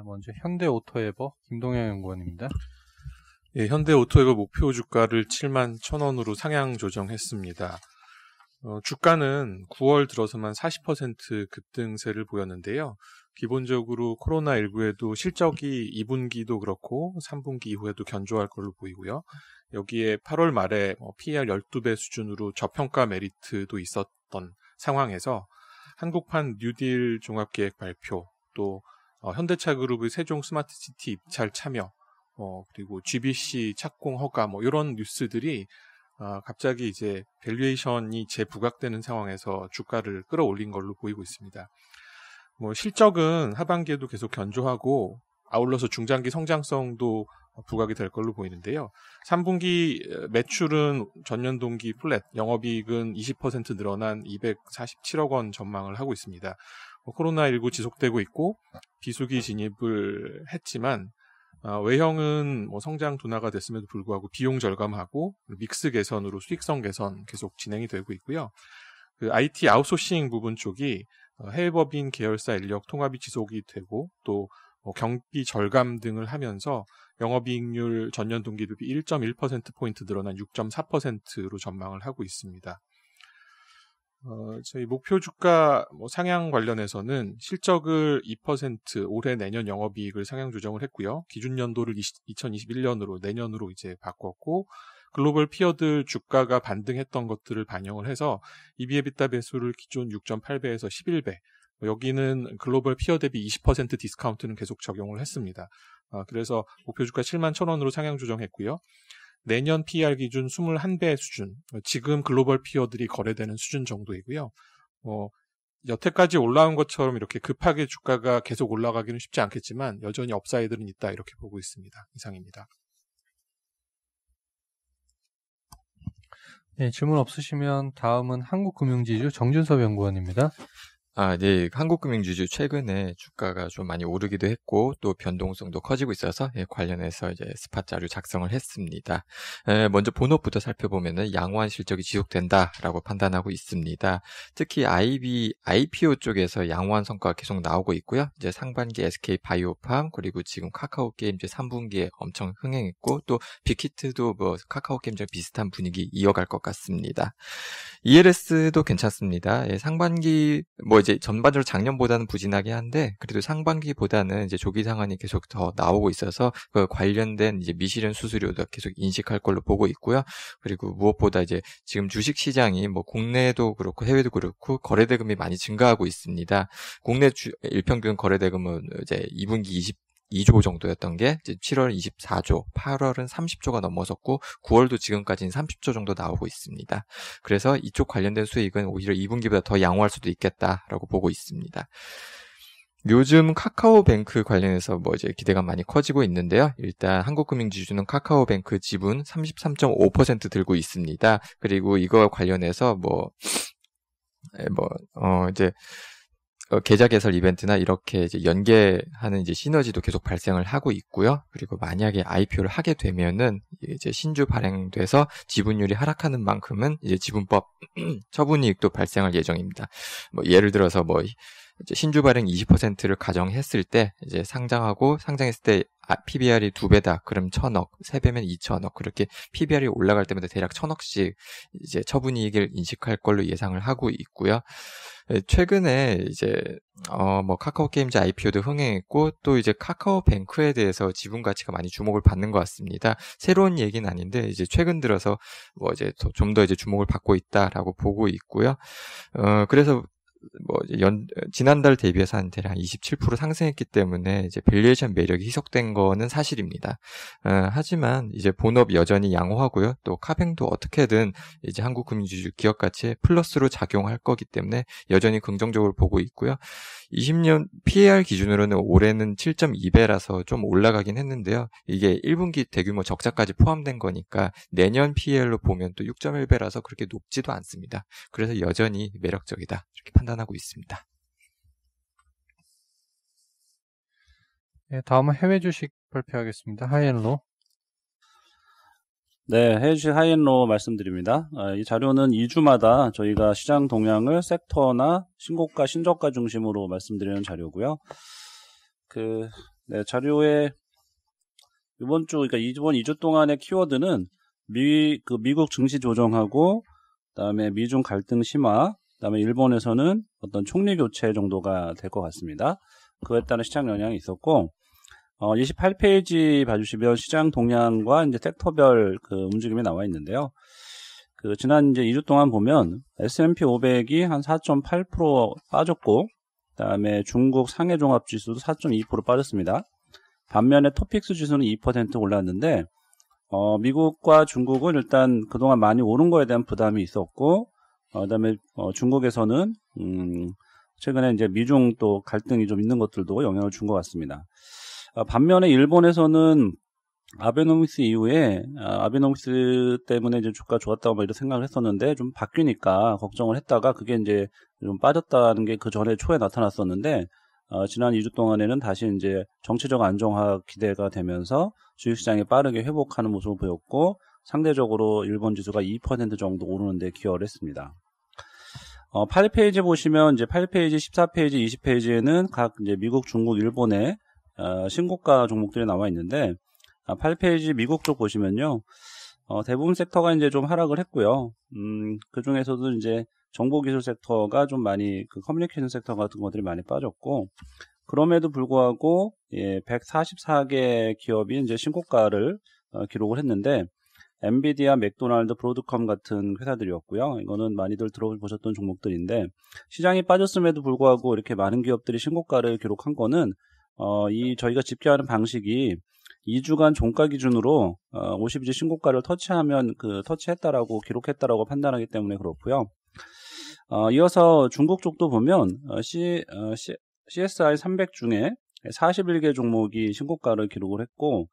먼저 현대오토에버 김동영 연구원입니다. 예, 현대오토에버 목표 주가를 71,000원으로 상향 조정했습니다. 주가는 9월 들어서만 40% 급등세를 보였는데요. 기본적으로 코로나19에도 실적이 2분기도 그렇고 3분기 이후에도 견조할 걸로 보이고요. 여기에 8월 말에 PER 12배 수준으로 저평가 메리트도 있었던 상황에서 한국판 뉴딜 종합계획 발표, 또 현대차 그룹의 세종 스마트시티 입찰 참여, 그리고 GBC 착공 허가 이런 뉴스들이 갑자기 이제 밸류에이션이 재부각되는 상황에서 주가를 끌어올린 걸로 보이고 있습니다. 실적은 하반기에도 계속 견조하고 아울러서 중장기 성장성도 부각이 될 걸로 보이는데요. 3분기 매출은 전년 동기 플랫, 영업이익은 20% 늘어난 247억 원 전망을 하고 있습니다. 코로나19 지속되고 있고 비수기 진입을 했지만 외형은 성장 둔화가 됐음에도 불구하고 비용 절감하고 믹스 개선으로 수익성 개선 계속 진행이 되고 있고요. 그 IT 아웃소싱 부분 쪽이 해외 법인 계열사 인력 통합이 지속이 되고 또 경비 절감 등을 하면서 영업이익률 전년 동기 대비 1.1%포인트 늘어난 6.4%로 전망을 하고 있습니다. 저희 목표 주가 상향 관련해서는 실적을 2% 올해 내년 영업이익을 상향 조정을 했고요. 기준 연도를 2021년으로 내년으로 이제 바꿨고 글로벌 피어들 주가가 반등했던 것들을 반영을 해서 EV/EBITDA 배수를 기존 6.8배에서 11배, 여기는 글로벌 피어 대비 20% 디스카운트는 계속 적용을 했습니다. 그래서 목표 주가 71,000원으로 상향 조정했고요. 내년 PER 기준 21배 수준, 지금 글로벌 피어들이 거래되는 수준 정도이고요. 여태까지 올라온 것처럼 이렇게 급하게 주가가 계속 올라가기는 쉽지 않겠지만 여전히 업사이드는 있다, 이렇게 보고 있습니다. 이상입니다. 네, 질문 없으시면 다음은 한국금융지주 정준섭 연구원입니다. 네. 한국금융지주 최근에 주가가 좀 많이 오르기도 했고 또 변동성도 커지고 있어서 관련해서 이제 스팟 자료 작성을 했습니다. 먼저 본업부터 살펴보면은 양호한 실적이 지속된다라고 판단하고 있습니다. 특히 IPO 쪽에서 양호한 성과가 계속 나오고 있고요. 이제 상반기 SK 바이오팜 그리고 지금 카카오 게임즈 3분기에 엄청 흥행했고 또 빅히트도 카카오 게임즈랑 비슷한 분위기 이어갈 것 같습니다. ELS도 괜찮습니다. 상반기 이제 전반적으로 작년보다는 부진하게 한데 그래도 상반기보다는 이제 조기 상환이 계속 더 나오고 있어서 그 관련된 이제 미실현 수수료도 계속 인식할 걸로 보고 있고요. 그리고 무엇보다 이제 지금 주식 시장이 국내도 그렇고 해외도 그렇고 거래대금이 많이 증가하고 있습니다. 국내 일평균 거래대금은 이제 2분기 22조 정도였던 게 이제 7월 24조, 8월은 30조가 넘어섰고 9월도 지금까지는 30조 정도 나오고 있습니다. 그래서 이쪽 관련된 수익은 오히려 2분기보다 더 양호할 수도 있겠다라고 보고 있습니다. 요즘 카카오뱅크 관련해서 이제 기대가 많이 커지고 있는데요. 일단 한국금융지주는 카카오뱅크 지분 33.5% 들고 있습니다. 그리고 이거 관련해서 이제 계좌 개설 이벤트나 이렇게 이제 연계하는 이제 시너지도 계속 발생을 하고 있고요. 그리고 만약에 IPO를 하게 되면은 이제 신주 발행돼서 지분율이 하락하는 만큼은 이제 지분법 처분이익도 발생할 예정입니다. 예를 들어서 이제 신주 발행 20%를 가정했을 때 이제 상장했을 때 PBR이 2배다. 그럼 1,000억, 3배면 2,000억. 그렇게 PBR이 올라갈 때마다 대략 1,000억씩 이제 처분이익을 인식할 걸로 예상을 하고 있고요. 최근에 이제 카카오 게임즈 IPO도 흥행했고 또 이제 카카오뱅크에 대해서 지분 가치가 많이 주목을 받는 것 같습니다. 새로운 얘기는 아닌데 이제 최근 들어서 이제 좀 더 이제 주목을 받고 있다라고 보고 있고요. 그래서 지난달 대비해서 한 대략 27% 상승했기 때문에 이제 밸류에이션 매력이 희석된 거는 사실입니다. 하지만 이제 본업 여전히 양호하고요. 또 카뱅도 어떻게든 이제 한국금융지주 기업 가치에 플러스로 작용할 거기 때문에 여전히 긍정적으로 보고 있고요. 20년 PER 기준으로는 올해는 7.2배라서 좀 올라가긴 했는데요. 이게 1분기 대규모 적자까지 포함된 거니까 내년 PER로 보면 또 6.1배라서 그렇게 높지도 않습니다. 그래서 여전히 매력적이다, 이렇게 판단하고 있습니다. 네, 다음은 해외 주식 발표하겠습니다. 하이엔로. 네, 해외 주식 하이엔로 말씀드립니다. 이 자료는 2주마다 저희가 시장 동향을 섹터나 신고가, 신저가 중심으로 말씀드리는 자료고요. 네, 자료에 이번 주, 그러니까 이번 2주 동안의 키워드는 미국 증시 조정하고, 그다음에 미중 갈등 심화, 그다음에 일본에서는 어떤 총리 교체 정도가 될 것 같습니다. 그에 따른 시장 영향이 있었고, 28페이지 봐주시면 시장 동향과 이제 섹터별 그 움직임이 나와 있는데요. 그 지난 이제 2주 동안 보면 S&P 500이 한 4.8% 빠졌고, 그다음에 중국 상해 종합 지수도 4.2% 빠졌습니다. 반면에 토픽스 지수는 2% 올랐는데, 미국과 중국은 일단 그동안 많이 오른 거에 대한 부담이 있었고, 그다음에 중국에서는 최근에 이제 미중 또 갈등이 좀 있는 것들도 영향을 준 것 같습니다. 반면에 일본에서는 아베노믹스 이후에 아베노믹스 때문에 이제 주가 좋았다고 뭐 이런 생각을 했었는데 좀 바뀌니까 걱정을 했다가 그게 이제 좀 빠졌다는 게 그 전에 초에 나타났었는데 지난 2주 동안에는 다시 이제 정치적 안정화 기대가 되면서 주식시장이 빠르게 회복하는 모습을 보였고 상대적으로 일본 지수가 2% 정도 오르는 데 기여를 했습니다. 8페이지 보시면 이제 8페이지, 14페이지, 20페이지에는 각 이제 미국, 중국, 일본의 신고가 종목들이 나와 있는데 8페이지 미국 쪽 보시면요. 대부분 섹터가 이제 좀 하락을 했고요. 그 중에서도 이제 정보기술 섹터가 좀 많이 그 커뮤니케이션 섹터 같은 것들이 많이 빠졌고 그럼에도 불구하고 144개 기업이 이제 신고가를 기록을 했는데 엔비디아, 맥도날드, 브로드컴 같은 회사들이었고요. 이거는 많이들 들어보셨던 종목들인데 시장이 빠졌음에도 불구하고 이렇게 많은 기업들이 신고가를 기록한 거는 저희가 집계하는 방식이 2주간 종가 기준으로 52주 신고가를 터치했다라고 기록했다라고 판단하기 때문에 그렇고요. 이어서 중국 쪽도 보면 CSI 300 중에 41개 종목이 신고가를 기록을 했고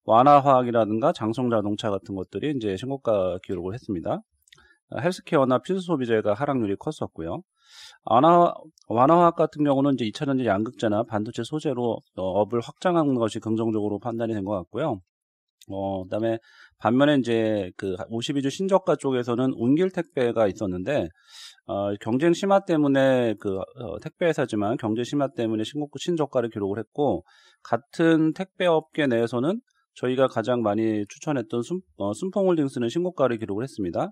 완화화학이라든가 장성자동차 같은 것들이 이제 신고가 기록을 했습니다. 헬스케어나 필수소비재가 하락률이 컸었고요. 완화화학 같은 경우는 이제 2차전지 양극재나 반도체 소재로 업을 확장한 것이 긍정적으로 판단이 된 것 같고요. 그다음에 반면에 이제 그 52주 신저가 쪽에서는 운길 택배가 있었는데 경쟁 심화 때문에 택배 회사지만 경쟁 심화 때문에 신저가를 기록을 했고 같은 택배 업계 내에서는 저희가 가장 많이 추천했던 순풍홀딩스는 신고가를 기록을 했습니다.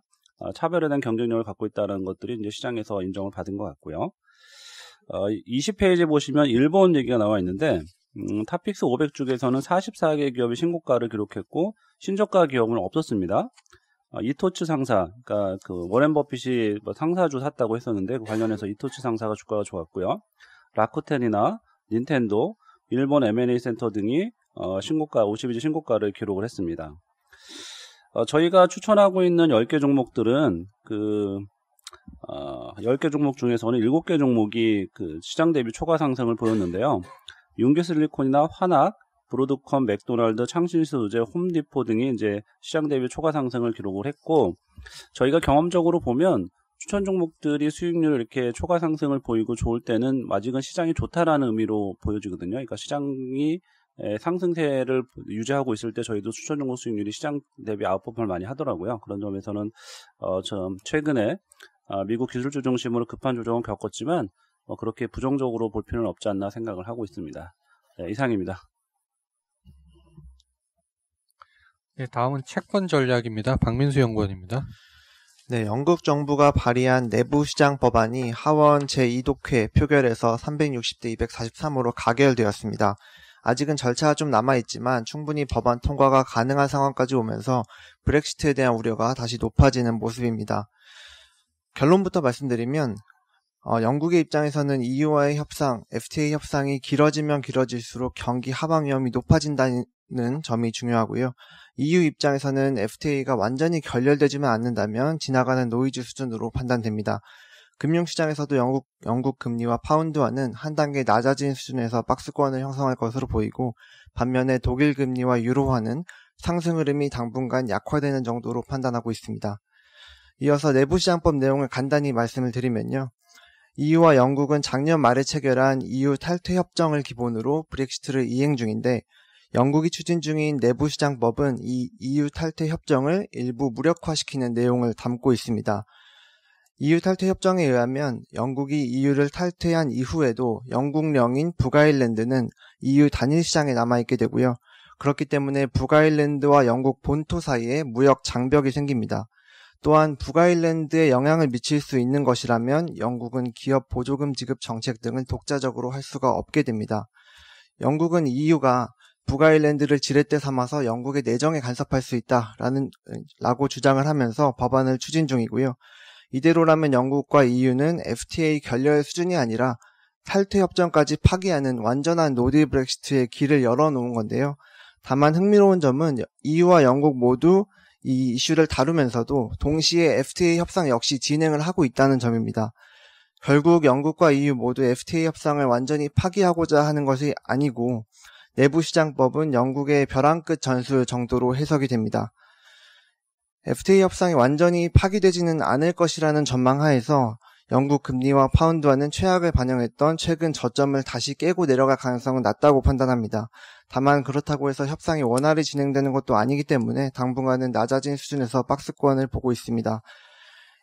차별에 대한 경쟁력을 갖고 있다는 것들이 이제 시장에서 인정을 받은 것 같고요. 20페이지 보시면 일본 얘기가 나와 있는데 탑픽스 500 중에서는 44개 기업이 신고가를 기록했고 신저가 기업은 없었습니다. 이토츠 상사, 그러니까 그 워렌 버핏이 상사주 샀다고 했었는데 그 관련해서 이토츠 상사가 주가가 좋았고요. 라쿠텐이나 닌텐도, 일본 M&A 센터 등이 52주 신고가를 기록을 했습니다. 저희가 추천하고 있는 10개 종목들은 10개 종목 중에서는 7개 종목이 그 시장 대비 초과 상승을 보였는데요. 융기실리콘이나 화낙, 브로드컴, 맥도날드, 창신소재, 홈디포 등이 이제 시장 대비 초과 상승을 기록을 했고 저희가 경험적으로 보면 추천 종목들이 수익률 이렇게 초과 상승을 보이고 좋을 때는 아직은 시장이 좋다라는 의미로 보여지거든요. 그러니까 시장이 상승세를 유지하고 있을 때 저희도 추천 종목 수익률이 시장 대비 아웃퍼폼을 많이 하더라고요. 그런 점에서는 최근에 미국 기술주 중심으로 급한 조정을 겪었지만 그렇게 부정적으로 볼 필요는 없지 않나 생각을 하고 있습니다. 네, 이상입니다. 네, 다음은 채권 전략입니다. 박민수 연구원입니다. 네, 영국 정부가 발의한 내부시장 법안이 하원 제2독회 표결에서 360대 243으로 가결되었습니다. 아직은 절차가 좀 남아있지만 충분히 법안 통과가 가능한 상황까지 오면서 브렉시트에 대한 우려가 다시 높아지는 모습입니다. 결론부터 말씀드리면 영국의 입장에서는 EU와의 협상, FTA 협상이 길어지면 길어질수록 경기 하방 위험이 높아진다는 점이 중요하고요. EU 입장에서는 FTA가 완전히 결렬되지만 않는다면 지나가는 노이즈 수준으로 판단됩니다. 금융시장에서도 영국 금리와 파운드화는 한 단계 낮아진 수준에서 박스권을 형성할 것으로 보이고 반면에 독일 금리와 유로화는 상승 흐름이 당분간 약화되는 정도로 판단하고 있습니다. 이어서 내부시장법 내용을 간단히 말씀을 드리면요. EU와 영국은 작년 말에 체결한 EU 탈퇴 협정을 기본으로 브렉시트를 이행 중인데 영국이 추진 중인 내부시장법은 이 EU 탈퇴 협정을 일부 무력화시키는 내용을 담고 있습니다. EU 탈퇴 협정에 의하면 영국이 EU를 탈퇴한 이후에도 영국령인 북아일랜드는 EU 단일 시장에 남아있게 되고요. 그렇기 때문에 북아일랜드와 영국 본토 사이에 무역 장벽이 생깁니다. 또한 북아일랜드에 영향을 미칠 수 있는 것이라면 영국은 기업 보조금 지급 정책 등을 독자적으로 할 수가 없게 됩니다. 영국은 EU가 북아일랜드를 지렛대 삼아서 영국의 내정에 간섭할 수 있다라고 주장을 하면서 법안을 추진 중이고요. 이대로라면 영국과 EU는 FTA 결렬 수준이 아니라 탈퇴 협정까지 파기하는 완전한 노딜 브렉시트의 길을 열어놓은 건데요. 다만 흥미로운 점은 EU와 영국 모두 이 이슈를 다루면서도 동시에 FTA 협상 역시 진행을 하고 있다는 점입니다. 결국 영국과 EU 모두 FTA 협상을 완전히 파기하고자 하는 것이 아니고 내부시장법은 영국의 벼랑 끝 전술 정도로 해석이 됩니다. FTA 협상이 완전히 파기되지는 않을 것이라는 전망하에서 영국 금리와 파운드화는 최악을 반영했던 최근 저점을 다시 깨고 내려갈 가능성은 낮다고 판단합니다. 다만 그렇다고 해서 협상이 원활히 진행되는 것도 아니기 때문에 당분간은 낮아진 수준에서 박스권을 보고 있습니다.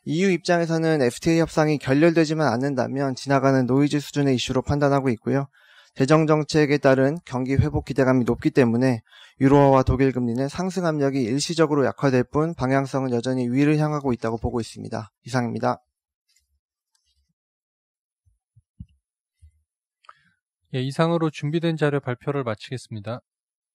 EU 입장에서는 FTA 협상이 결렬되지만 않는다면 지나가는 노이즈 수준의 이슈로 판단하고 있고요. 재정정책에 따른 경기 회복 기대감이 높기 때문에 유로화와 독일 금리는 상승 압력이 일시적으로 약화될 뿐 방향성은 여전히 위를 향하고 있다고 보고 있습니다. 이상입니다. 예, 이상으로 준비된 자료 발표를 마치겠습니다.